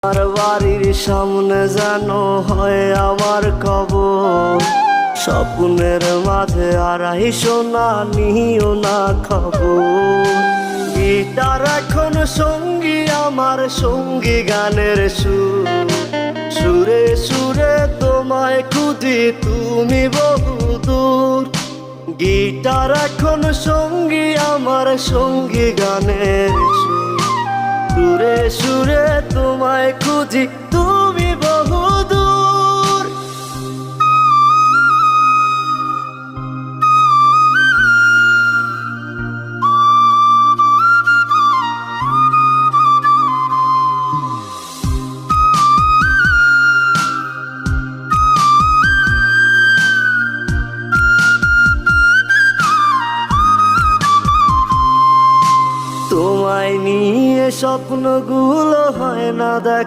আমার বাড়ির সামনে যেন হয় আমার কবর, স্বপ্নের মাঝে আড়াইশো না নিও না খবর। গিটার এখন সঙ্গী আমার, সঙ্গী গানের সুর, সুরে সুরে তোমায় খুঁজি তুমি বহুদূর। গিটার এখন সঙ্গী আমার, সঙ্গী গানের সুর, সুরে সুরে তোমায় খুঁজি তুমি বহুদূর। তোমায় নিয়ে স্বপ্নগুলো হয় না দেখা।